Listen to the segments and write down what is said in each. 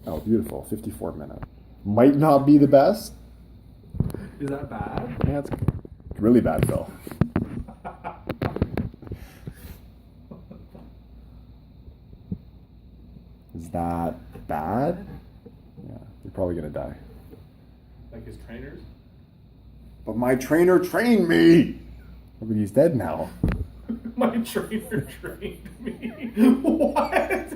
Oh, beautiful. 54 minute. Might not be the best. Is that bad? Yeah, it's really bad, Phil. Is that bad? Yeah, you're probably gonna die. Like his trainers? But my trainer trained me! I mean, he's dead now. My trainer trained me. What?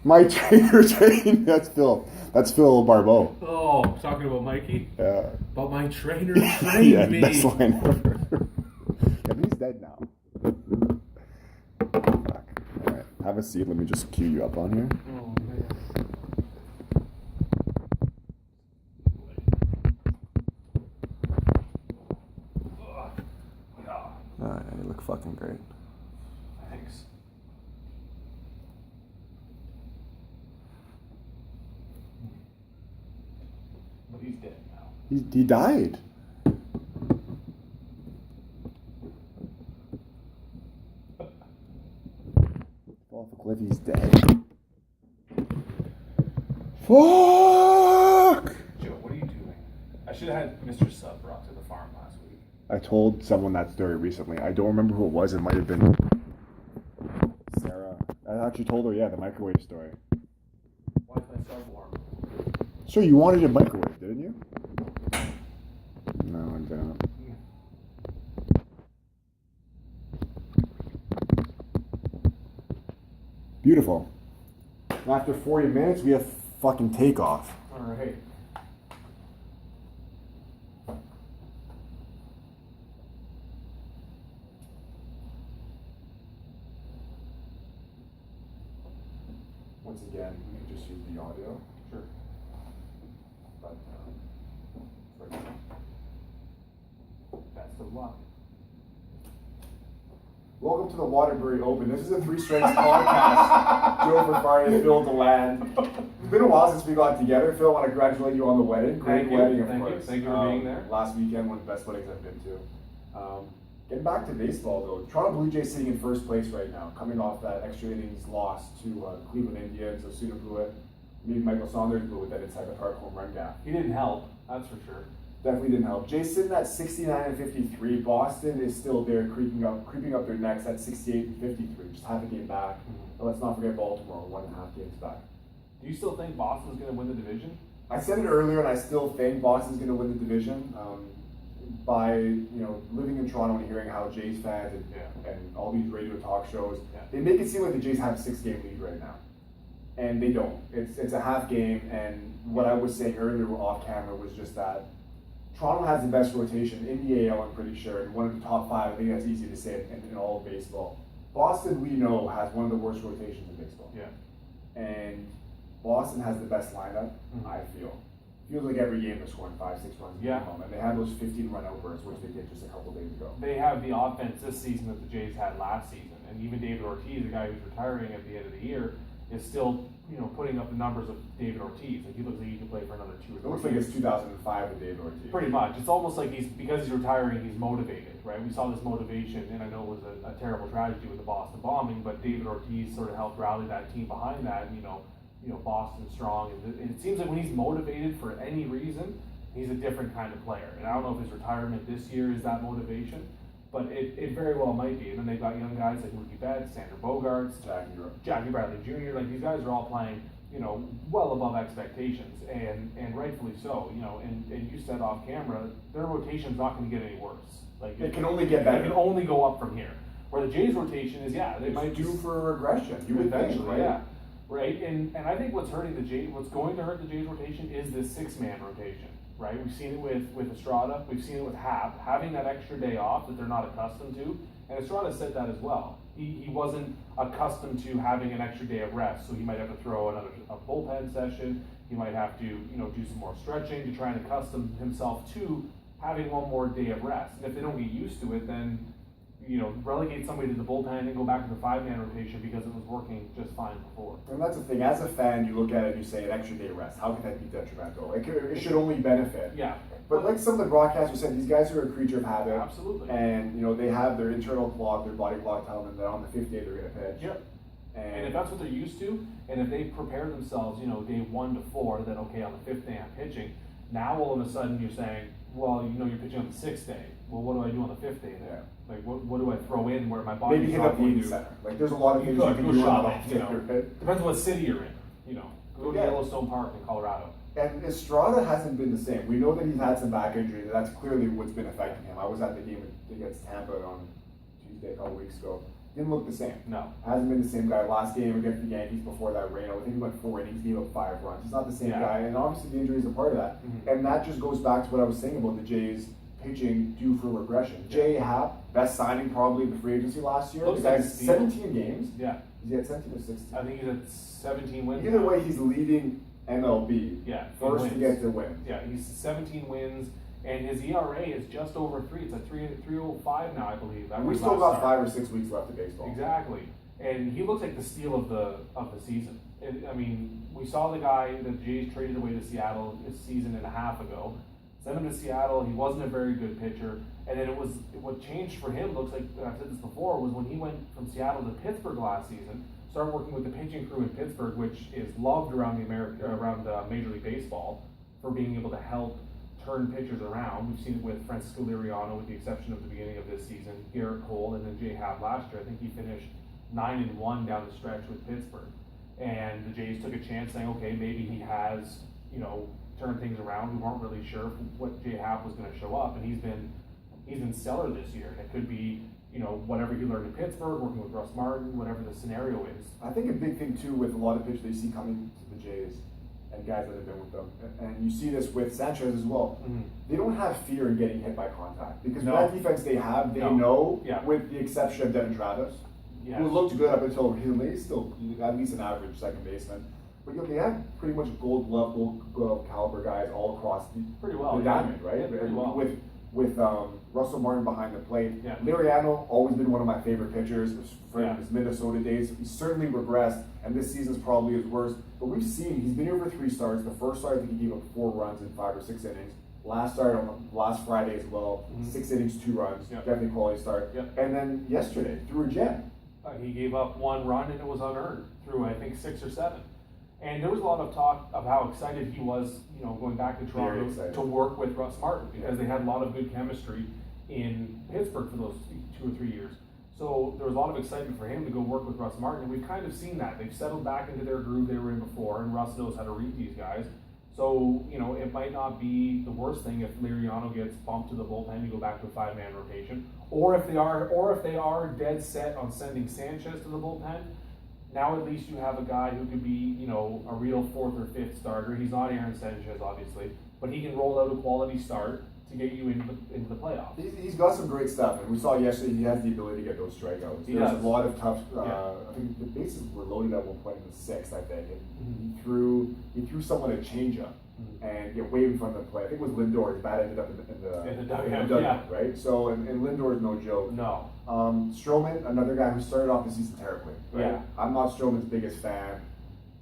My trainer trained. That's Phil. That's Phil Barbeau. Oh, talking about Mikey? Yeah. But my trainer trained Yeah, me. best line ever. Yeah, but he's dead now. Fuck. All right, have a seat. Let me just cue you up on here. Oh, man. All right, you look fucking great. Thanks. But he's dead now. He died. Off a cliff, he's dead. Fuck! Joe, what are you doing? I should have had Mr. Sub brought to the farm last week. I told someone that story recently. I don't remember who it was. It might have been Sarah. I actually told her, yeah, the microwave story. Why is my sub warm? So you wanted a microwave, didn't you? No, I don't. Beautiful. After 40 minutes, we have fucking takeoff. All right. Once again, we can just use the audio. Sure. But, Best of luck. welcome to the Waterbury Open. This is a Three Strikes podcast. Joe Farfari, Phil DeLand. It's been a while since we got together. Phil, I want to congratulate you on the wedding. Great Thank you. wedding, of Thank you. course. Thank you for being there. Last weekend, one of the best weddings I've been to. Getting back to baseball, though. Toronto Blue Jays sitting in first place right now, coming off that extra innings loss to the Cleveland Indians. Osuna blew it. Maybe Michael Saunders blew it that inside the park home run gap. He didn't help, that's for sure. Definitely didn't help. Jays sitting at 69 and 53. Boston is still there, creeping up their necks at 68 and 53. Just half a game back. But let's not forget Baltimore, 1.5 games back. Do you still think Boston's going to win the division? I said it earlier, and I still think Boston's going to win the division. By living in Toronto and hearing how Jays fans and all these radio talk shows, they make it seem like the Jays have a 6-game lead right now, and they don't. It's a half game, and what I was saying earlier off camera was just that Toronto has the best rotation in the AL, I'm pretty sure, and one of the top 5. I think that's easy to say in all of baseball. Boston, we know, has one of the worst rotations in baseball. Yeah. And Boston has the best lineup, I feel. Feels like every game they're scoring 5-6 runs. Yeah. And they had those 15-run outbursts, which they did just a couple days ago. They have the offense this season that the Jays had last season, and even David Ortiz, the guy who's retiring at the end of the year, is still putting up the numbers of David Ortiz. Like, he looks like he can play for another 2 or 3 It looks like it's 2005 with David Ortiz. Pretty much. It's almost like because he's retiring, he's motivated, right? We saw this motivation, and I know it was a terrible tragedy with the Boston bombing, but David Ortiz sort of helped rally that team behind that, Boston strong. And it seems like when he's motivated for any reason, he's a different kind of player. And I don't know if his retirement this year is that motivation, but it very well might be. And then they've got young guys like Mookie Betts, Xander Bogaerts, Jackie Bradley Jr. Like, these guys are all playing, well above expectations, and rightfully so. And you said off camera, their rotation's not going to get any worse. Like, it can only get better. It can only go up from here. Where the Jays' rotation is, they might due for regression. You would eventually, think, right? Yeah. Right, and I think what's going to hurt the Jays rotation is this 6-man rotation, right? We've seen it with Estrada, we've seen it with Happ, having that extra day off that they're not accustomed to, and Estrada said that as well. He wasn't accustomed to having an extra day of rest, so he might have to throw a bullpen session, he might have to, do some more stretching to try and accustom himself to having one more day of rest. And if they don't get used to it, then relegate somebody to the bullpen and go back to the 5-man rotation because it was working just fine before. And that's the thing. As a fan, you look at it and you say an extra day rest. How can that be detrimental? It should only benefit. Yeah. But like some of the broadcasters said, these guys are a creature of habit. Absolutely. And they have their internal clock, their body clock telling them that on the 5th day they're going to pitch. Yep. And if that's what they're used to, and if they prepare themselves, day 1 to 4, that okay, on the 5th day I'm pitching, now all of a sudden you're saying, well, you're pitching on the 6th day. Well, what do I do on the 5th day then? Yeah. Like, what do I throw in where my body maybe hit up the 80 center. Like, there's a lot of things you can do on a particular pit. Depends what city you're in. Go to Yellowstone Park in Colorado. And Estrada hasn't been the same. We know that he's had some back injuries, and that's clearly what's been affecting him. I was at the game against Tampa on Tuesday a couple weeks ago. Didn't look the same. No. Hasn't been the same guy. Last game against the Yankees before that rain, I think he went 4 innings, gave up 5 runs. He's not the same guy, and obviously the injury is a part of that. Mm-hmm. And that just goes back to what I was saying about the Jays pitching due for regression. J. Happ, best signing probably in the free agency last year. The guy's 17 games. Yeah. Is he at 17 or 16? I think he's at 17 wins. Either way, he's leading MLB. Yeah. First to get the win. Yeah, he's 17 wins. And his ERA is just over 3. It's at 3.05 now, I believe. And we still got 5 or 6 weeks left of baseball. Exactly. And he looks like the steal of the season. We saw the guy that the Jays traded away to Seattle a season and a half ago. Sent him to Seattle. He wasn't a very good pitcher. And then what changed for him, looks like, I've said this before, was when he went from Seattle to Pittsburgh last season, started working with the pitching crew in Pittsburgh, which is loved around Major League Baseball for being able to help turn pitchers around. We've seen it with Francisco Liriano, with the exception of the beginning of this season, Garrett Cole, and then J. Happ last year. I think he finished 9-1 down the stretch with Pittsburgh. And the Jays took a chance, saying, okay, maybe he has, turned things around. We weren't really sure what J. Happ was going to show up, and he's been stellar this year. And it could be, whatever he learned in Pittsburgh, working with Russ Martin, whatever the scenario is. I think a big thing too with a lot of pitchers they see coming to the Jays and guys that have been with them, and you see this with Sanchez as well. Mm-hmm. They don't have fear in getting hit by contact because with that defense they have, they know, with the exception of Devin Travis, who looked good up until recently, he's still at least an average second baseman. But they have pretty much gold glove caliber guys all across the diamond, right? Yeah, pretty well. With Russell Martin behind the plate. Yeah. Liriano, always been one of my favorite pitchers from his Minnesota days. He's certainly regressed, and this season's probably his worst. But we've seen, he's been here for 3 starts. The first start, I think he gave up 4 runs in 5 or 6 innings. Last start on last Friday as well, 6 innings, 2 runs. Yep. Definitely quality start. Yep. And then yesterday, through a gem. He gave up 1 run, and it was unearned through, I think, 6 or 7. And there was a lot of talk of how excited he was, going back to Toronto to work with Russ Martin, because they had a lot of good chemistry in Pittsburgh for those 2 or 3 years. So there was a lot of excitement for him to go work with Russ Martin, and we've kind of seen that. They've settled back into their groove they were in before, and Russ knows how to read these guys. So, it might not be the worst thing if Liriano gets bumped to the bullpen, you go back to a 5-man rotation. Or if they are dead set on sending Sanchez to the bullpen, now at least you have a guy who could be, a real 4th or 5th starter. He's not Aaron Sanchez, obviously, but he can roll out a quality start to get you into the playoffs. He's got some great stuff, and we saw yesterday he has the ability to get those strikeouts. There's a lot of tough. I think the bases were loaded at one point in the 6th, I think, and he threw someone a changeup and get way in front of the play. I think it was Lindor. His bat ended up in the dugout, right? So and Lindor is no joke. No. Stroman, another guy who started off the season terribly. Right? Yeah. I'm not Stroman's biggest fan.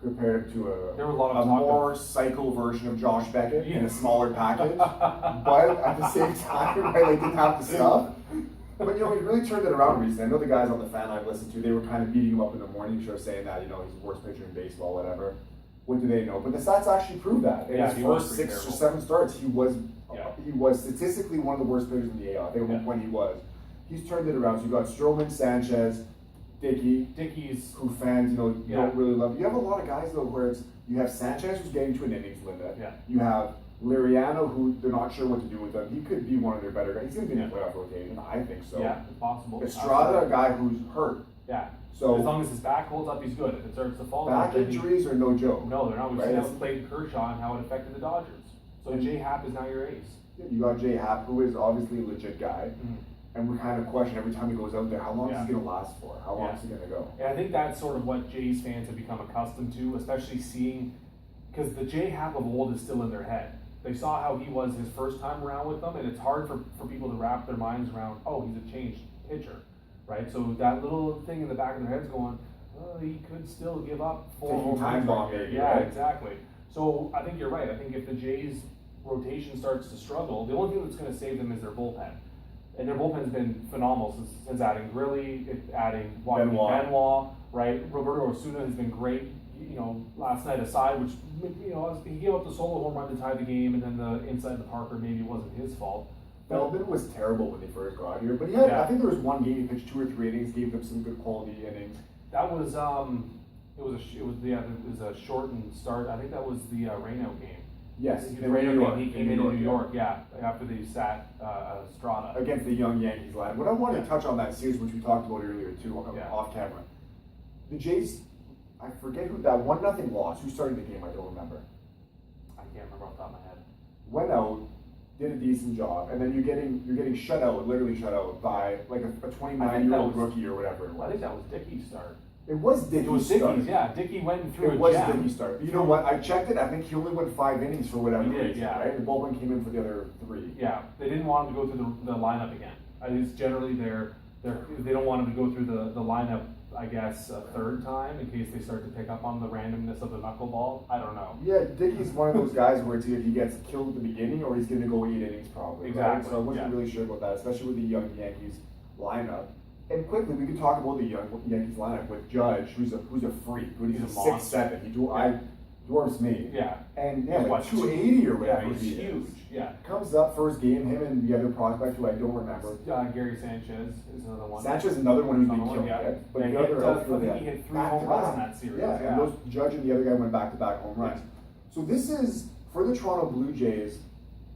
Compared to a more psycho version of Josh Beckett in a smaller package, but at the same time, right, they didn't have the stuff. But he really turned it around recently. I know the guys on the fan I've listened to, they were kind of beating him up in the morning show, saying that he's the worst pitcher in baseball, whatever. What do they know? But the stats actually prove that. In his first 6 or 7 starts, he was statistically one of the worst pitchers in the AL. I think at one point he was. He's turned it around. So you got Stroman, Sanchez, Dickey's, who fans don't really love. You have a lot of guys though where you have Sanchez who's getting to an innings limit. Yeah. You have Liriano who they're not sure what to do with him. He could be one of their better guys. He's going to be in the playoff rotation. I think so. Yeah, it's possible. Estrada, a guy who's hurt. Yeah. So as long as his back holds up, he's good. If it starts to fall, back injuries are no joke. No, they're not. We've seen how it played Kershaw and how it affected the Dodgers. So J. Happ is now your ace. Yeah, you got J. Happ, who is obviously a legit guy. Mm-hmm. And we kind of question every time he goes out there, how long is he going to last for? How long is he going to go? And I think that's sort of what Jays fans have become accustomed to, especially seeing, because the J. Happ of old is still in their head. They saw how he was his first time around with them, and it's hard for people to wrap their minds around, oh, he's a changed pitcher, right? So that little thing in the back of their head's going, oh, he could still give up 4 home time bomb. Yeah, right? Exactly. So I think you're right. I think if the Jays' rotation starts to struggle, the only thing that's going to save them is their bullpen. And their bullpen's been phenomenal since adding Grilly, adding Benoit. right? Roberto Osuna has been great, last night aside, which, he gave up the solo home run to tie the game, and then the inside the Parker maybe wasn't his fault. Feldman was terrible when they first got here, but he had, Yeah. I think there was one game he pitched 2 or 3 innings, gave them some good quality innings. That was, it was a shortened start. I think that was the rainout game. Yes, The in New rainout York. game, he came in New York, yeah, after they sat Estrada. Against the young Yankees line. What I wanted to touch on that series, which we talked about earlier too, Yeah. off camera. The Jays, I forget who that 1-0 loss. Who started the game? I don't remember. I can't remember off the top of my head. Went out, did a decent job, and then you're getting shut out, literally shut out by like a 29-year-old rookie or whatever it was. I think that was Dickey's start. It was Dickey's It was start. Dickey's, yeah. Dickey went and threw It a was gem. Dickey's start. You know what? I checked it. I think he only went 5 innings for whatever He did, reason, yeah. right? The bullpen came in for the other 3. Yeah, they didn't want him to go through the lineup again. I think it's generally they don't want him to go through the lineup, I guess, a third time in case they start to pick up on the randomness of the knuckleball. I don't know. Yeah, Dickey's one of those guys where it's either he gets killed at the beginning or he's going to go 8 innings probably. Exactly, Right? So I wasn't really sure about that, especially with the young Yankees lineup. And quickly, we could talk about the young Yankees lineup with Judge, who's a freak. He's He's a 6'7". He dwarfs me. Yeah. And yeah, He's like what, 280 or Yeah, whatever he's he huge. is. Yeah. Comes up first game, him and the other prospect who I don't remember. Gary Sanchez is another one. Sanchez is another one who's been Another one, killing yeah. it. But Yeah, the he other hit, outfielder, I think he hit 3 back home to runs back. in that series. Yeah, and those Judge and the other guy went back-to-back home runs. So this is, for the Toronto Blue Jays,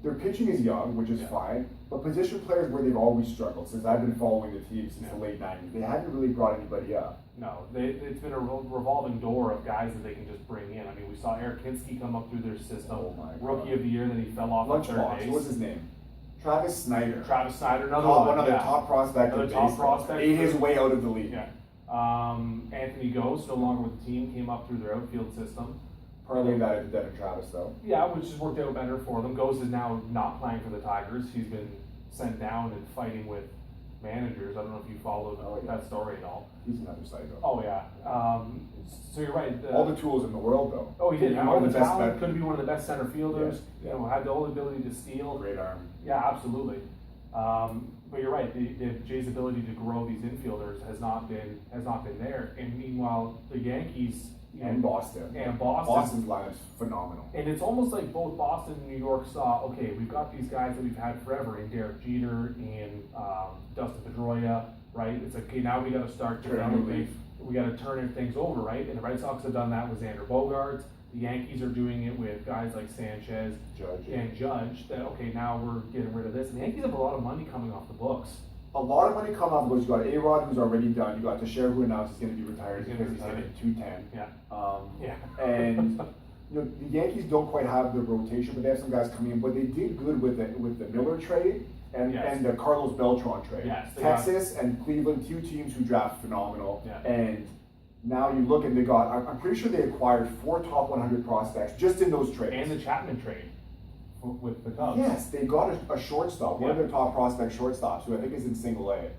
their pitching is young, which is fine, but position players where they've always struggled since I've been following the team since the late 90s. They haven't really brought anybody up. No, it's been a revolving door of guys that they can just bring in. I mean, we saw Eric Kinski come up through their system. Oh my God. Rookie of the year, then he fell off at third Lunchbox, base. what was his name? Travis Snyder. Travis Snyder, another One of yeah. their top prospects. Another top prospect. Ate his way out of the league. Yeah. Anthony Ghost, no longer with the team, came up through their outfield system. Parlay that into Devin Travis, though. Yeah, which has worked out better for them. Ghost is now not playing for the Tigers. He's been sent down and fighting with managers. I don't know if you followed that story at all. He's another psycho. Oh, yeah. So you're right. All the tools in the world, though. Oh, he did. One of the best. Could be one of the best center fielders. Yeah. Had the whole ability to steal. Great arm. Yeah, absolutely. But you're right. The Jays' ability to grow these infielders has not been there. And meanwhile, the Yankees And Boston. Boston's lineup's phenomenal. And it's almost like both Boston and New York saw, okay, we've got these guys that we've had forever in Derek Jeter and Dustin Pedroia, right? It's like, okay, now we got to start developing. We got to turn things over, right? And the Red Sox have done that with Xander Bogaerts. The Yankees are doing it with guys like Sanchez and Judge. That okay, now we're getting rid of this. And the Yankees have a lot of money coming off the books. A lot of money coming off because you got A-Rod, who's already done. You got Teixeira, who announced he's going to be retired because he's hitting 210. Yeah. And the Yankees don't quite have the rotation, but they have some guys coming in. But they did good with the Miller trade and the Carlos Beltran trade. Yes, Texas and Cleveland, 2 teams who draft phenomenal. Yeah. And now you look and they got. I'm pretty sure they acquired 4 top 100 prospects just in those trades. And the Chapman trade with the Cubs. Yes, they got a shortstop, one of their top prospect shortstops, who I think is in single A.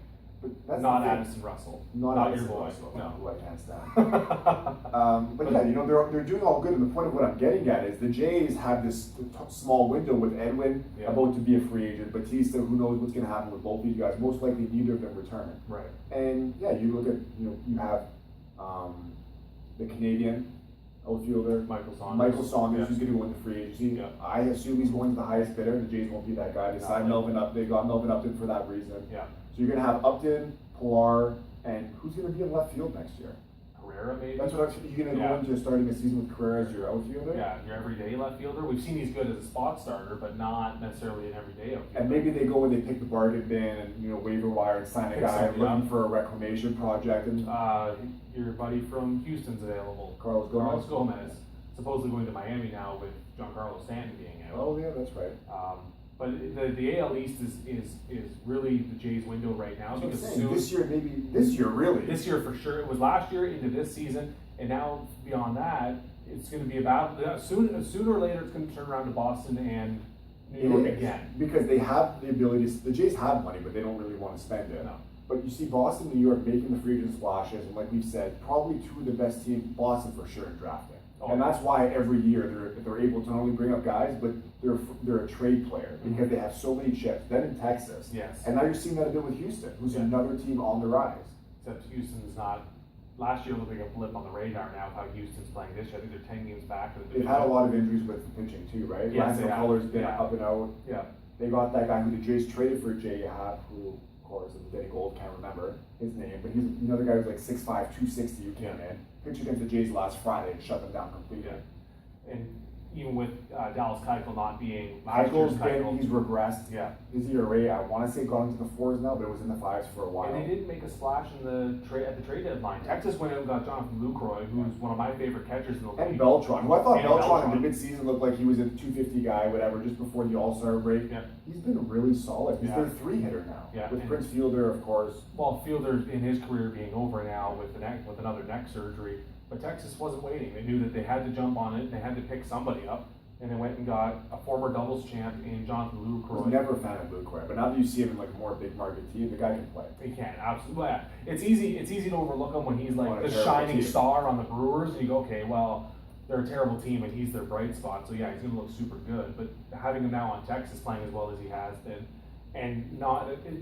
But that's not Addison Russell. Not your boy. Russell, No. who I can't stand. But yeah, they're doing all good. And the point of what I'm getting at is the Jays have this small window with Edwin about to be a free agent, Batista, who knows what's going to happen with both these guys. Most likely, neither of them return. Right. And yeah, you look at you have the Canadian outfielder Michael Saunders, who's going to go into free agency. Yeah. I assume he's going to the highest bidder. The Jays won't be that guy. They signed Melvin Upton. They got Melvin Upton for that reason. Yeah. So you're going to have Upton, Pilar, and who's going to be in left field next year? Carrera, maybe. That's what you're going to go into starting a season with Carrera as your outfielder. Yeah, your everyday left fielder. We've seen he's good as a spot starter, but not necessarily an everyday outfielder. And maybe they go and they pick the bargain bin and waiver wire and sign a guy looking for a reclamation project. And your buddy from Houston's available. Carlos Gomez. Supposedly going to Miami now with Giancarlo Stanton being out. Oh yeah, that's right. But the AL East is really the Jays' window right now. Because this year really. This year for sure. It was last year into this season, and now beyond that, it's going to be a battle. Sooner or later, it's going to turn around to Boston and New York again. Because they have the ability. The Jays have money, but they don't really want to spend it. No. But you see Boston, New York making the free agent splashes, and like we've said, probably 2 of the best teams. Boston for sure in drafting. And that's why every year they're able to not only bring up guys, but they're a trade player because they have so many chips. Then in Texas, yes, and now you're seeing that a bit with Houston, who's another team on the rise. Except Houston's not last year looked like a blip on the radar now with how Houston's playing this year. I think they're 10 games back. They've had a lot of injuries with the pitching too, right? Yes, Lance McCullers been up and out. Yeah. They got that guy who the Jays traded for, Jay Happ, who, of course, is getting old, can't remember his name, but he's another guy who's like 6'5", 260 who came in, pitched against the Jays last Friday and shut them down completely. Yeah. And even with Dallas Keuchel not being last year's Keichel's he's regressed. Yeah. His ERA, I want to say, gone into the 4s now, but it was in the 5s for a while. And they did make a splash in at the trade deadline. Texas went out and got Jonathan Lucroy, who's one of my favorite catchers in the league. And Beltran, who I thought And Beltran in the midseason looked like he was a 250 guy, whatever, just before the All-Star break. Yeah. He's been really solid. He's their 3-hitter now. Yeah. With Prince Fielder, of course. Well, Fielder in his career being over now with another neck surgery, but Texas wasn't waiting. They knew that they had to jump on it. They had to pick somebody up. And they went and got a former doubles champ in Jonathan I was Lucroy. never a fan of Lucroy, but now that you see him in like a more big market team, the guy can play. He can, absolutely. Yeah. It's easy to overlook him when he's like the terrible shining team. star on the Brewers, and you go, okay, well, they're a terrible team, and he's their bright spot. So yeah, he's going to look super good. But having him now on Texas playing as well as he has been, and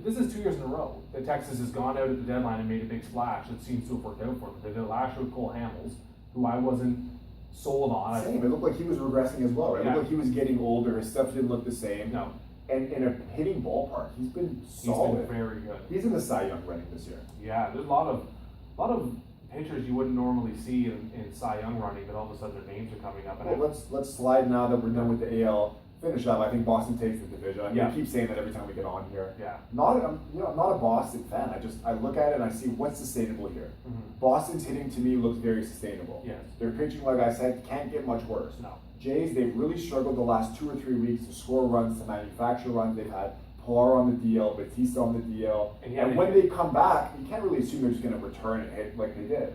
this is 2 years in a row that Texas has gone out at the deadline and made a big splash. It seems to have worked out for them. They did it last year with Cole Hamels, who I wasn't sold on. Same. It looked like he was regressing as well. Right? It Yeah. looked like he was getting older. His stuff didn't look the same. No. And in a hitting ballpark, he's been solid. He's been very good. He's in the Cy Young running this year. Yeah, there's a lot of pitchers you wouldn't normally see in Cy Young running, but all of a sudden their names are coming up. And Well, let's slide now that we're done with the AL. Finish up. I think Boston takes the division. I'm gonna keep saying that every time we get on here. Yeah. I'm not a Boston fan. I look at it and I see what's sustainable here. Mm-hmm. Boston's hitting to me looks very sustainable. Yes. Their pitching, like I said, can't get much worse. No. Jays, they've really struggled the last 2 or 3 weeks to score runs, to manufacture runs. They've had Pilar on the DL, Batista on the DL. And when they come back, you can't really assume they're just going to return and hit like they did.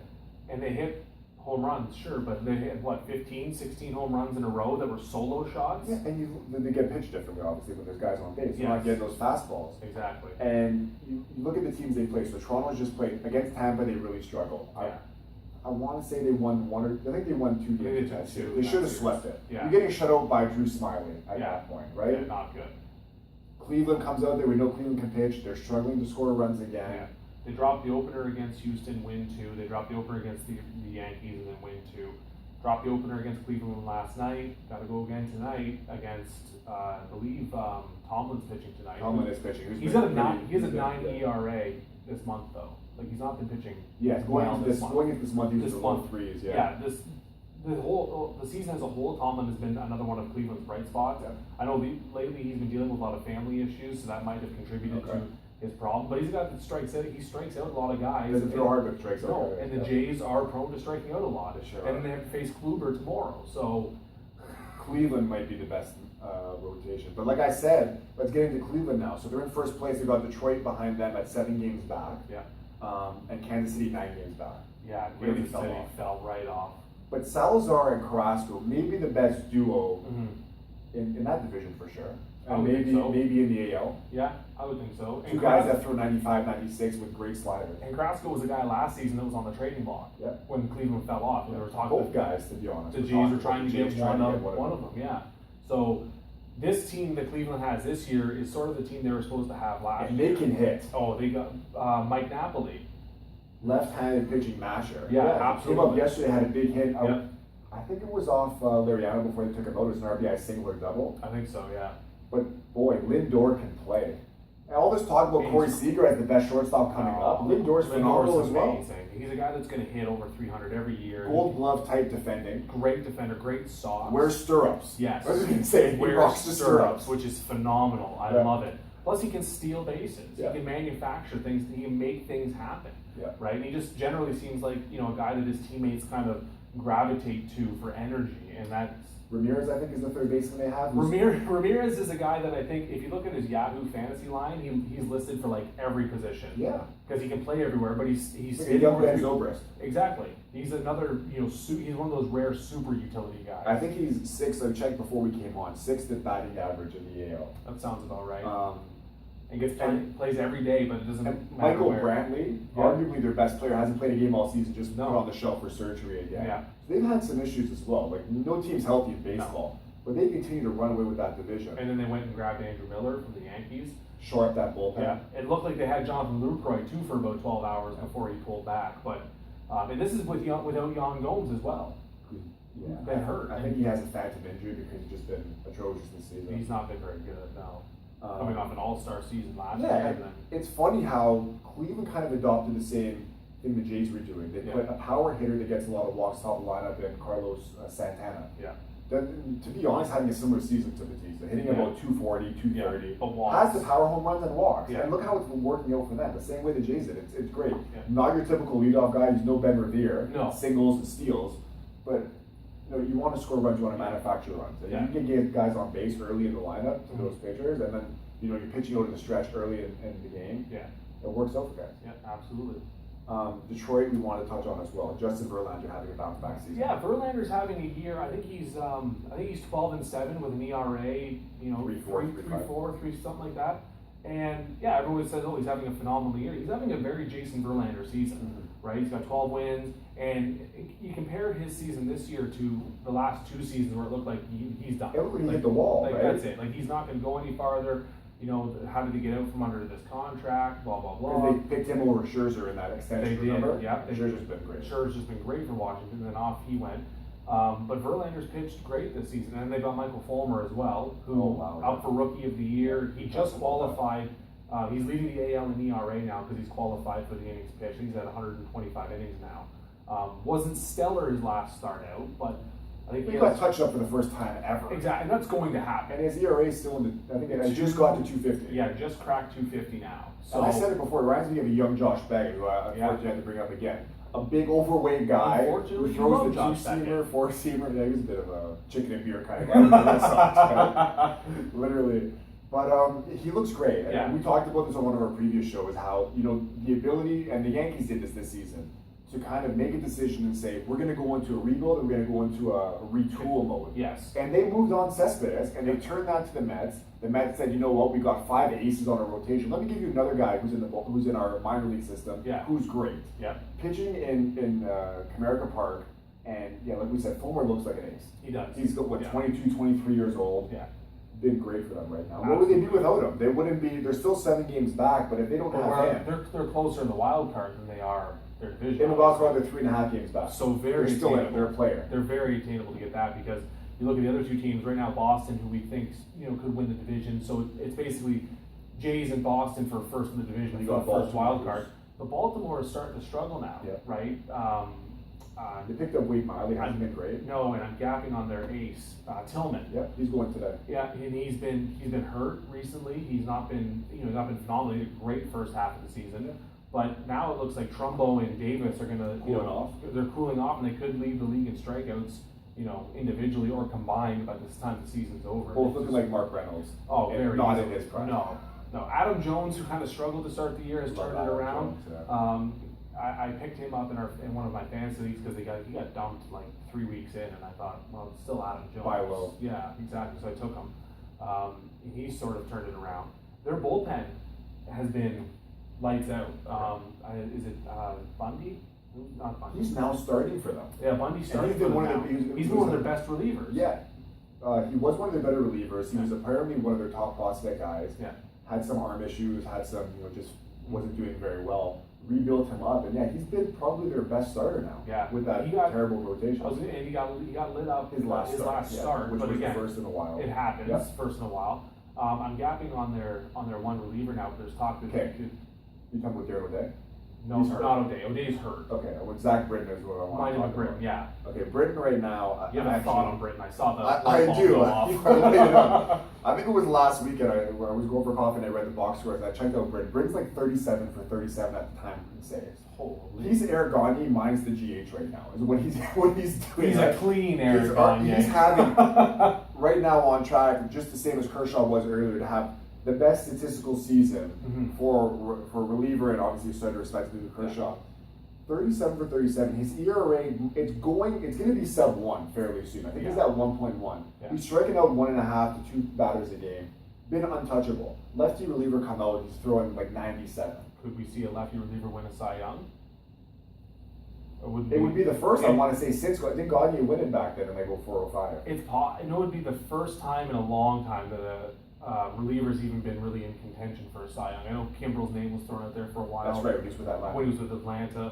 And they hit home runs, sure, but they hit, 15, 16 home runs in a row that were solo shots? Yeah, and they get pitched differently, obviously, when there's guys on base. You're not getting those fastballs. Exactly. And you look at the teams they play. So Toronto's just played. Against Tampa, they really struggled. Yeah. I want to say they won I think they won 2 games. They should have swept it. Yeah. You're getting shut out by Drew Smiley at Yeah. that point, right? Yeah, not good. Cleveland comes out there. We know Cleveland can pitch. They're struggling to score runs again. Yeah. They dropped the opener against Houston, win 2. They dropped the opener against the Yankees and then win 2. Dropped the opener against Cleveland last night. Got to go again tonight against, I believe, Tomlin's pitching tonight. Tomlin is pitching. He has a 9 ERA this month though. Like he's not been pitching. Yeah, going into this month, he was This in the low month. 3s. Yeah, the season as a whole, Tomlin has been another one of Cleveland's bright spots. Yeah. I know lately he's been dealing with a lot of family issues, so that might have contributed to his problem. But he's a guy that strikes out. He strikes out a lot of guys. He doesn't throw hard, but strikes out. No, and the Jays are prone to striking out a lot. Sure. And then they have to face Kluber tomorrow. So Cleveland might be the best rotation. But like I said, let's get into Cleveland now. So they're in first place. They've got Detroit behind them at 7 games back. yeah, And Kansas City 9 games back. yeah, Really Kansas City fell right off. But Salazar and Carrasco, maybe the best duo Mm-hmm. in that division for sure. I And would think so. maybe in the AL. Yeah, I would think so. Two guys that throw 95, 96 with great sliders. And Carrasco was a guy last season that was on the trading block when Cleveland fell off. When they were talking Both guys, to be honest. the Jays were trying to get one of them. Yeah. So this team that Cleveland has this year is sort of the team they were supposed to have last And year. they can hit. Oh, they got Mike Napoli. Left-handed pitching masher. Yeah, Came up absolutely. yesterday, had a big hit. Yep. I think it was off Liriano before they took him out. It was an RBI single or double. I think so. Yeah. But boy, Lindor can play. And all this talk about Corey Seager as the best shortstop coming up. Lindor's phenomenal as well. Amazing. He's a guy that's going to hit over 300 every year. Gold glove type defending. Great defender, great socks. Wears stirrups. Yes. I was going to say, he rocks the stirrups. which is phenomenal. I love it. Plus, he can steal bases. Yeah. He can manufacture things. He can make things happen. Yeah. Right? And he just generally seems like, a guy that his teammates kind of gravitate to for energy, and that's Ramirez, I think, is the third baseman they have. Ramirez is a guy that I think, if you look at his Yahoo fantasy line, he's listed for like every position. Yeah. Because he can play everywhere, but he's Like a young Ben Zobrist. Exactly. He's another, he's one of those rare super utility guys. I think he's 6th, I checked before we came on, 6th at batting average in the AL. That sounds about right. And plays every day, but it doesn't matter Michael where. Brantley, arguably their best player, hasn't played a game all season, just put on the shelf for surgery again. Yeah. So they've had some issues as well. Like, no team's healthy in baseball, but they continue to run away with that division. And then they went and grabbed Andrew Miller from the Yankees. Shore up that bullpen. Yeah, it looked like they had Jonathan Lucroy too for about 12 hours before he pulled back, but And this is without Jan Gomes as well. Yeah, Been hurt. I think he has a phantom injury because he's just been atrocious this season. He's not been very good now. Coming off an all-star season last year. Yeah, And then, it's funny how Cleveland kind of adopted the same thing the Jays were doing. They put a power hitter that gets a lot of walks top of the lineup in Carlos Santana. Yeah. To be honest, having a similar season to Batista, hitting about 240, 230, has the power home runs and walks. Yeah. And look how it's been working out for them. The same way the Jays did. It's great. Yeah. Not your typical leadoff guy who's no Ben Revere, No. singles and steals, but you want to score runs, you want to manufacture runs. And you can get guys on base early in the lineup to those pitchers, and then you're pitching out in the stretch early in the game. Yeah. It works out for guys. Yeah, absolutely. Detroit, we want to touch on as well. Justin Verlander having a bounce back season. Yeah, Verlander's having a year. I think he's 12-7 with an ERA. 3.4, something like that. And yeah, everyone says, oh, he's having a phenomenal year. He's having a very Jason Verlander season, right? He's got 12 wins, and you compare his season this year to the last 2 seasons where it looked like he's done. It looked like he hit the wall, like right? That's it. Like he's not going to go any farther. How did he get out from under this contract? Blah blah blah. They picked him over Scherzer in that extension. They did, remember? yeah. Scherzer's been great. Scherzer's been great for Washington, and then off he went. But Verlander's pitched great this season, and they got Michael Fulmer as well, who out for Rookie of the Year. He just qualified. He's leading the AL in ERA now because he's qualified for the innings pitched. He's at 125 innings now. Wasn't stellar his last start out, but I think he got touched up for the first time ever. Exactly, and that's going to happen. And his ERA is still in the, I think it just got to 250. Yeah, just cracked 250 now. So I said it before, it reminds me of a young Josh Beckett, who I unfortunately had to bring up again. A big overweight guy who throws the two-seamer, four-seamer. Yeah, he's a bit of a chicken and beer kind of guy. Literally. But he looks great. And we talked about this on one of our previous shows, how the ability, and the Yankees did this season, to kind of make a decision and say, we're going to go into a rebuild and we're going to go into a retool mode. Yes. And they moved on Cespedes, and they turned that to the Mets. The Mets said, you know what, we got 5 aces on our rotation. Let me give you another guy who's in our minor league system, who's great. Yeah. Pitching in Comerica Park, and like we said, Fulmer looks like an ace. He does. He's 22, 23 years old. Yeah. Been great for them right now. What would they be without him? They wouldn't be. They're still 7 games back, but if they don't have him, they're closer in the wild card than they are their division. In the wild card, they're 3.5 games back. So they're still in it. They're a player. They're very attainable to get that because you look at the other 2 teams right now. Boston, who we think could win the division. So it's basically Jays and Boston for first in the division. You got first wild card. But Baltimore is starting to struggle now, right? They picked up Wade Miley. Hasn't been great. No, and I'm gapping on their ace, Tillman. Yeah, he's going today. Yeah, and he's been hurt recently. He's not been not been phenomenal. He had a great first half of the season. Yeah. But now it looks like Trumbo and Davis are going to they're cooling off, and they could lead the league in strikeouts, individually or combined by this time the season's over. Both looking like Mark Reynolds. Oh, very not easily. In his prime. No. Adam Jones, who kind of struggled to start the year, has turned it around. Jones, I picked him up in one of my fantasy leagues because he got dumped like 3 weeks in, and I thought, well, it's still Adam Jones. Buy low. Yeah, exactly. So I took him. He's sort of turned it around. Their bullpen has been lights out. Is it Bundy? Not Bundy. He's now starting for them. Yeah, Bundy's starting for them. He's been one of their best relievers. Yeah. He was one of their better relievers. He was apparently one of their top prospect guys. Yeah. Had some arm issues, had some, just wasn't doing very well. Rebuilt him up, and he's been probably their best starter now. Yeah. With that terrible rotation. And he got lit up his last start, which was again, the first in a while. It happens, first in a while. I'm gapping on their one reliever now, but there's talk that they could. You talking about Darren O'Day? No, it's not O'Day. O'Day's hurt. Okay, well, Zach Britton is what I want to talk about. Britton, yeah. Okay, Britton right now. You have a thought on Britton. I saw the I do. I think it was last weekend where I was going for coffee and I read the box scores. I checked out Britton. Britton's like 37 for 37 at the time he saves. Holy. He's Eric Gagne minus the GH right now. Is what he's doing. He's a clean Eric Gagne. He's having right now on track, just the same as Kershaw was earlier, to have the best statistical season for reliever, and obviously so to respect to Kershaw. 37 for 37. His ERA, it's going to be sub 1 fairly soon. I think he's at 1.1. Yeah. He's striking out 1.5 to 2 batters a game. Been untouchable. Lefty reliever come out, he's throwing like 97. Could we see a lefty reliever win a Cy Young? It would be the first, I want to say, since I think Gagne win it back then and they go 405. It would be the first time in a long time that a reliever's even been really in contention for a Cy Young. I know Kimbrel's name was thrown out there for a while. That's right, when he was with Atlanta. When he was with Atlanta.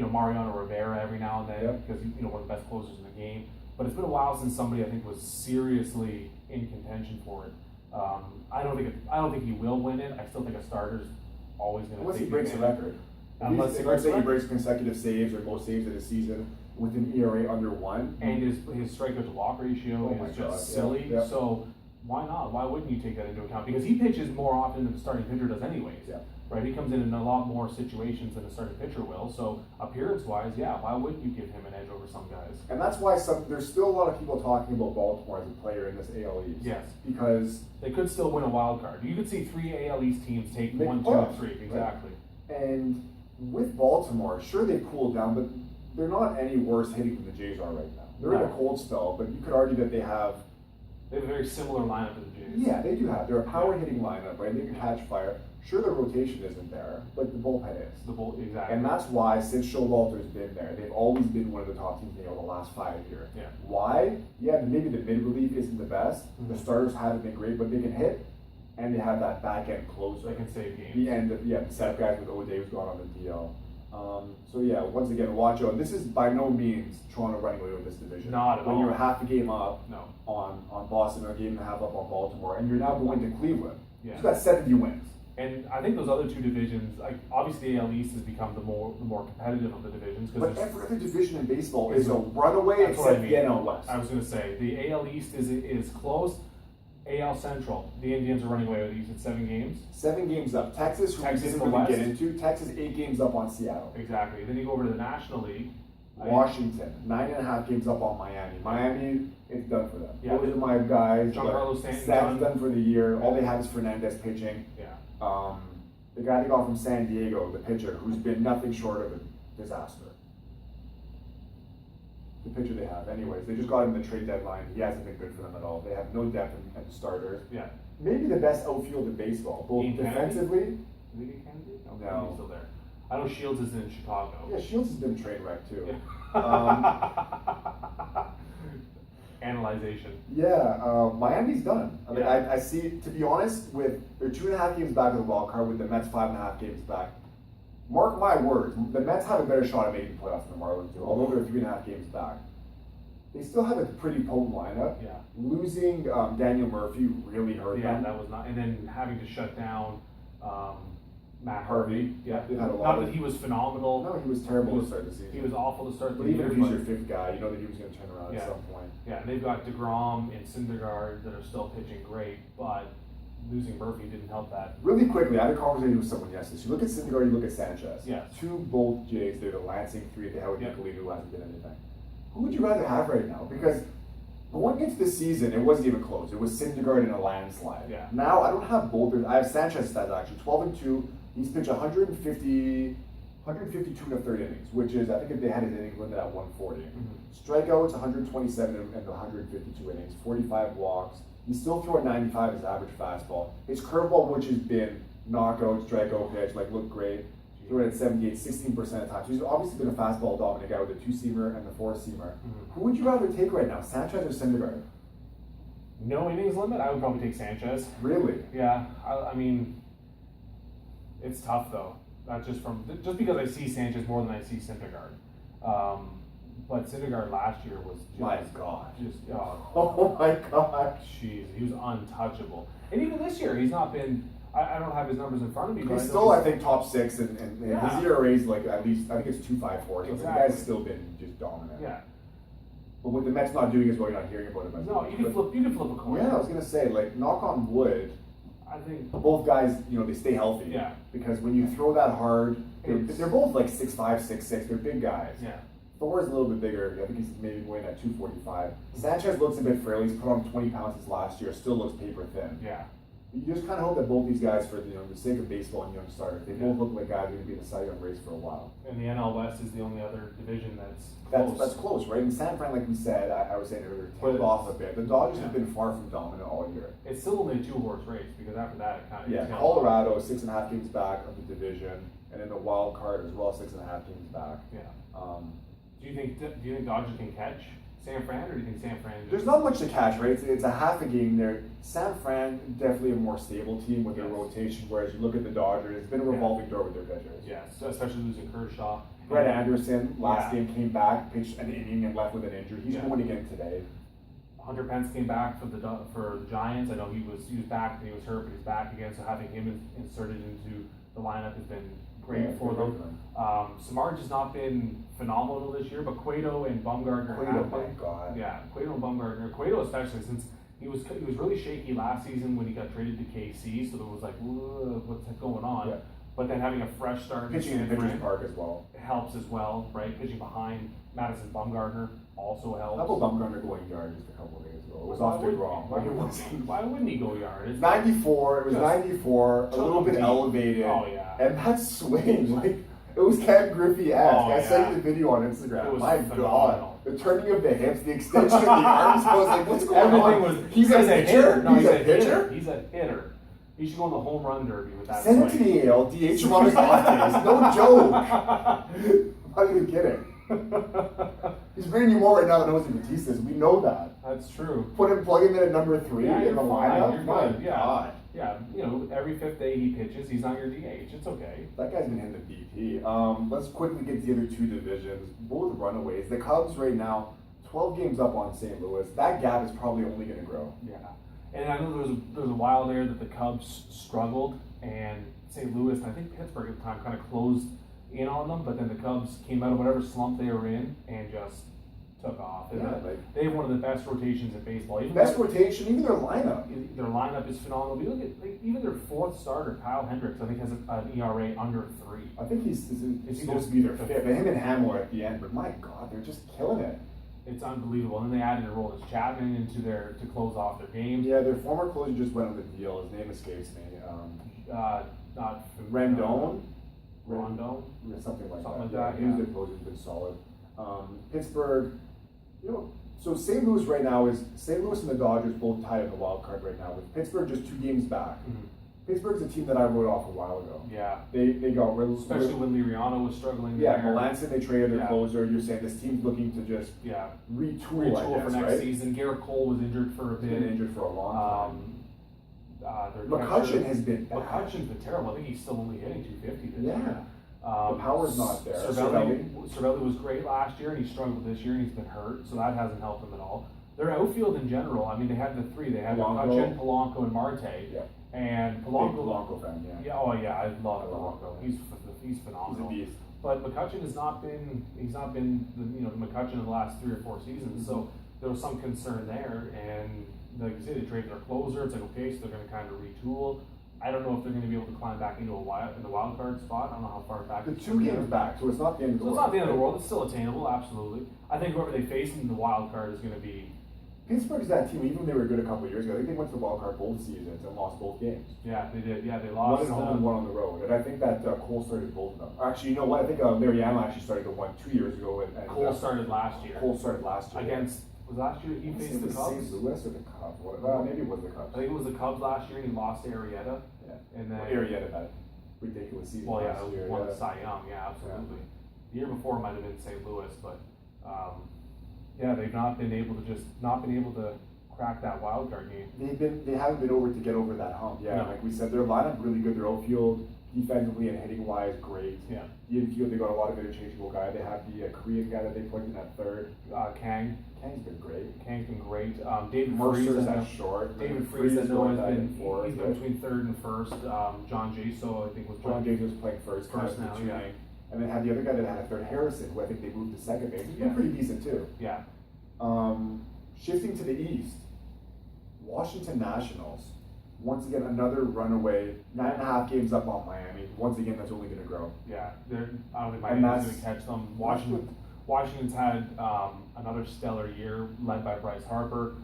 Mariano Rivera every now and then because he's one of the best closers in the game. But it's been a while since somebody I think was seriously in contention for it. I don't think he will win it. I still think a starter's always going to. Unless he breaks a record. Let's say he breaks consecutive saves or most saves of the season with an ERA under 1. And his strikeout to walk ratio is just silly. Yeah. So why not? Why wouldn't you take that into account? Because he pitches more often than the starting pitcher does anyways. Yeah. Right? He comes in a lot more situations than a starting pitcher will. So appearance-wise, why wouldn't you give him an edge over some guys? And that's why there's still a lot of people talking about Baltimore as a player in this AL East. Yes. Because they could still win a wild card. You could see 3 AL East teams take 1, 2, and 3. Exactly. Right? And with Baltimore, sure they've cooled down, but they're not any worse hitting than the Jays are right now. They're in a cold spell, but you could argue that they have a very similar lineup to the Jays. Yeah, they do have. They're a power hitting lineup, right? They can catch fire. Sure, their rotation isn't there, but the bullpen is. Exactly. And that's why, since Showalter's been there, they've always been one of the top teams in the last 5 years. Yeah. Why? Yeah, maybe the mid relief isn't the best. The starters haven't been great, but they can hit, and they have that back end closer. They can save games. The end of the set guys with O'Day who's gone on the DL. So yeah, once again, watch out. This is by no means Toronto running away with this division. Not at all. When you're half a game up No. on Boston, a game and a half up on Baltimore, and you're now going to Cleveland. Yeah. You've got 70 wins. And I think those other two divisions, like obviously the AL East has become the more competitive of the Divisions. But every other division in baseball is a runaway except the NL West. I was going to say the AL East is close. AL Central, the Indians are running away with these at 7 games. 7 games up. Texas, who we didn't really get into. Texas 8 games up on Seattle. Exactly. Then you go over to the National League. Washington 9.5 games up on Miami. Miami, it's done for them. Yeah. Those are my guys. Giancarlo Stanton's done for the year. All they have is Fernandez pitching. Yeah. The guy they got from San Diego, the pitcher, who's been nothing short of a disaster. The pitcher they have. Anyways, they just got him in the trade deadline. He hasn't been good for them at all. They have no depth in starters. Yeah. Maybe the best outfield in baseball, both defensively. Is he Kennedy? No. He's still there. I know Shields is in Chicago. Yeah, Shields has been a train wreck too. Analyzation. Yeah, Miami's done. I mean, Yeah. I see. To be honest, they're 2.5 games back of the wild card, with the Mets 5.5 games back. Mark my words, the Mets have a better shot at making the playoffs than the Marlins do, although they're 3.5 games back. They still have a pretty potent lineup. Yeah. Losing Daniel Murphy really hurt them. Yeah, that was not. And then having to shut down Matt Harvey. Yeah, They've had a lot not of- that he was phenomenal. No, he was terrible to start the season. He was awful to start the But even year. if he's your 5th guy, you know that he was going to turn around Yeah. at some point. Yeah, and they've got DeGrom and Syndergaard that are still pitching great, but losing Murphy didn't help that. Really quickly, I had a conversation with someone yesterday. So you look at Syndergaard, you look at Sanchez. Yes. 2 both Jays. They're the Lansing 3. They have with Yep. Nicolino, who hasn't been anything. Who would you rather have right now? Because going into the season, it wasn't even close. It was Syndergaard in a landslide. Yeah. Now I don't have both. I have Sanchez stats actually. 12-2. He's pitched 152 in the 3rd innings, which is, I think if they had his innings limit at 140. Strikeouts 127 in the 152 innings, 45 walks. He's still throwing 95 his average fastball. His curveball, which has been knockout, strikeout pitch, looked great. Throwing at 78, 16% of the time. So he's obviously been a fastball dominant guy with a 2-seamer and the 4-seamer. Who would you rather take right now, Sanchez or Syndergaard? No innings limit, I would probably take Sanchez. Really? Yeah, I mean, it's tough though. Not just because I see Sanchez more than I see Syndergaard. But Syndergaard last year was just, My God. Oh my God. Jeez, he was untouchable. And even this year, he's not been. I don't have his numbers in front of me, but He's still, I think, top 6, and Yeah. his ERA is at least, I think it's 2.54. So Exactly. the guy's still been just dominant. Yeah. But with the Mets not doing as well, you're not hearing about him as No, much. you can flip a coin. Yeah, I was gonna say, knock on wood, I think. both guys, they stay healthy. Yeah. Because when you throw that hard, It's- they're both 6'5", 6'6". They're big guys. Yeah. Thor is a little bit bigger. I think he's maybe weighing at 245. Sanchez looks a bit frail. He's put on 20 pounds since last year. Still looks paper thin. Yeah. You just kind of hope that both these guys, for the sake of baseball and young starters, they both look like guys who are going to be in the Cy Young race for a while. And the NL West is the only other division that's close. That's close, right? And San Fran, like we said, I was saying earlier, tailed off a bit. The Dodgers have been far from dominant all year. It's still only a 2-horse race because after that it kind of Yeah, Colorado 6.5 games back of the division, and then the wild card as well, 6.5 games back. Yeah. Do you think Dodgers can catch San Fran, or do you think San Fran? There's not much to catch, right? It's a half a game there. San Fran, definitely a more stable team with their rotation, whereas you look at the Dodgers, it's been a revolving door with their pitchers. Yes, especially losing Kershaw. Brett Anderson last Yeah. game came back, pitched an inning and left with an injury. He's going again today. Hunter Pence came back for the Giants. I know he was back and he was hurt, but he's back again. So having him inserted into the lineup has been great for them. Samardzija has not been phenomenal this year, but Cueto and Bumgarner have been. Oh my God. Yeah, Cueto and Bumgarner. Cueto especially, since he was really shaky last season when he got traded to KC, so there was like, what's going on? Yeah. But then having a fresh start Pitching in Pitchers Park as well helps as well, right? Pitching behind Madison Bumgarner also helps. How about Bumgarner going yard just a couple of days ago? It was off the wrong. Why wouldn't he go yard? It's 94. It was 94. A little bit elevated. Oh yeah. And that swing, like it was Ken Griffey-esque. I sent you the video on Instagram. It was My phenomenal. God, the turning of the hips, the extension of the arms. I was like, what's going Everything on? was. He's a pitcher. No, he's a pitcher. He's a hitter. He should go in the home run derby with that. Send him to the AL. DH him on his off days. No joke. I'm not even kidding. He's bringing you more right now than Jose Bautista's. We know that. That's true. Plug him in at number 3 in the lineup. My good. God. Yeah, every 5th day he pitches, he's not your DH. It's okay. That guy's been hitting the BP. Let's quickly get to the other 2 divisions. Both runaways. The Cubs right now, 12 games up on St. Louis. That gap is probably only going to grow. Yeah. And I know there was a while there that the Cubs struggled, and St. Louis, and I think Pittsburgh at the time, kind of closed in on them, but then the Cubs came out of whatever slump they were in and just took off. Yeah, they have one of the best rotations in baseball. Rotation, even their lineup. Their lineup is phenomenal. You look at even their 4th starter, Kyle Hendricks, I think has an ERA under 3. I think he's supposed to be their 5th. But him and Hamill at the end, but my God, they're just killing it. It's unbelievable. And then they added Aroldis Chapman into to close off their games. Yeah, their former closer just went on the deal. His name escapes me. Not Rendon? Rondon? Something like Something that. like that, He was their closer, he's been solid. Pittsburgh, so St. Louis right now St. Louis and the Dodgers both tied in the wild card right now, with Pittsburgh just 2 games back. Mm-hmm. Pittsburgh's a team that I wrote off a while ago. Yeah. They got rid of, especially when Liriano was struggling. Yeah, there. Melanson, they traded their closer. You're saying this team's looking to just retool I guess, for next right? season. Garrett Cole was injured for a bit. He's been injured for a long time. McCutchen has been bad. McCutchen's been terrible. I think he's still only hitting 250 this year. The power's not there. Cervelli was great last year, and he struggled this year, and he's been hurt, so that hasn't helped them at all. Their outfield in general, I mean, they had the 3. They had McCutchen, Polanco, and Marte. Yeah. And Polanco fan, yeah. Yeah, oh yeah, I love Polanco. He's phenomenal. He's a beast. But McCutchen has not been the McCutchen of the last 3 or 4 seasons. So there was some concern there, and like you say, they traded their closer. It's like, okay, so they're going to kind of retool. I don't know if they're going to be able to climb back into the wild card spot. I don't know how far back. The 2 games back, so it's not the end of the world. It's not the end of the world. It's still attainable, absolutely. I think whoever they face in the wild card is going to be. Pittsburgh's that team. Even when they were good a couple of years ago, I think they went to the wild card both seasons and lost both games. Yeah, they did. Yeah, they lost. 1 at home and 1 on the road. And I think that Cole started both of them. Actually, you know what? I think Liriano actually started the one 2 years ago. And Cole started last year. Against. Was last year he faced the Cubs? St. Louis or the Cubs? Maybe it was the Cubs. I think it was the Cubs last year, and he lost to Arrieta. Yeah. And then Arrieta had ridiculous season. Well, yeah, that was one of Cy Young. Yeah, absolutely. Yeah. The year before might have been St. Louis, but they've not been able to crack that wild card game. They haven't been over to get over that hump. Yeah, no. Like we said, their lineup really good. Their outfield, defensively and hitting wise, great. Yeah. The infield, they got a lot of interchangeable guys. They have the Korean guy that they put in at 3rd. Kang. Kang's been great. David Mercer's at short. David Freese has been between 3rd and 1st. John Jaso, I think, was John Jaso was playing first now. Yeah. And then had the other guy that had a 3rd, Harrison, who I think they moved to 2nd base. He's been pretty decent too. Yeah. Shifting to the East, Washington Nationals. Once again, another runaway, 9.5 games up on Miami. Once again, that's only going to grow. Yeah, I don't think Miami's going to catch them. Washington's had another stellar year, led by Bryce Harper.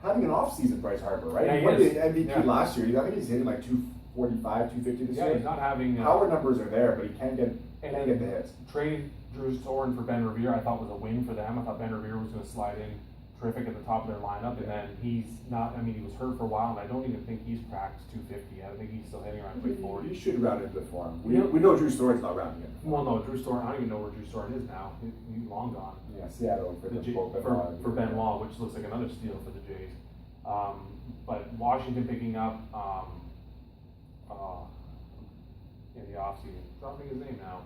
Having an off-season Bryce Harper, right? Yeah, he won the MVP last year. I think he's hitting like 245, 250 this year. Yeah, he's not having... Power numbers are there, but he can't get the hits. Trading Drew Storen for Ben Revere, I thought was a win for them. I thought Ben Revere was going to slide in terrific at the top of their lineup, and then he's not. I mean, he was hurt for a while, and I don't even think he's cracked 250. I think he's still hitting around 240. He should round into the form. We know Drew Storen's not rounding it. Well, no, Drew Storen. I don't even know where Drew Storen is now. He's long gone. Yeah, Seattle for Benoit, which looks like another steal for the Jays. But Washington picking up in the offseason. Dropping his name now.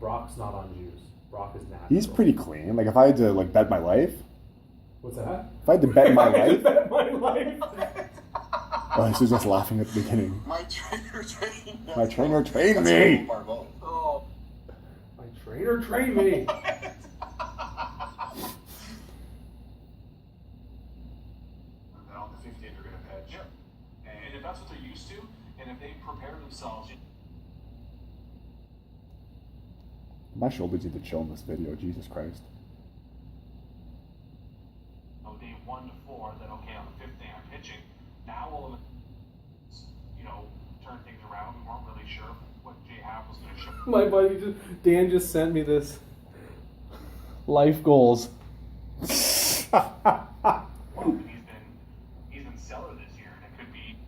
Brock's not on juice. Brock is natural. He's pretty clean. Like if I had to like bet my life. What's that? If I had to bet my life. Bet my life. Oh, she was just laughing at the beginning. My trainer trained me. My trainer trained me. Oh. My trainer trained me. And on the 15th, they're going to pitch. Yeah. And if that's what they're used to, and if they prepare themselves. My shoulders need to chill in this video. Jesus Christ. Day 1 to 4, then okay, on the 5th day I'm pitching. Now all of it, turn things around. We weren't really sure what Jay Happ was going to show. My buddy Dan just sent me this. Life goals. He's been stellar this year, and it could be.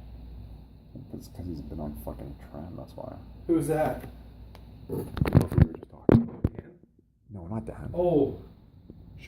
It's because he's been on fucking trend. That's why. Who's that? I don't know if we were just talking. No, not Dan. Oh,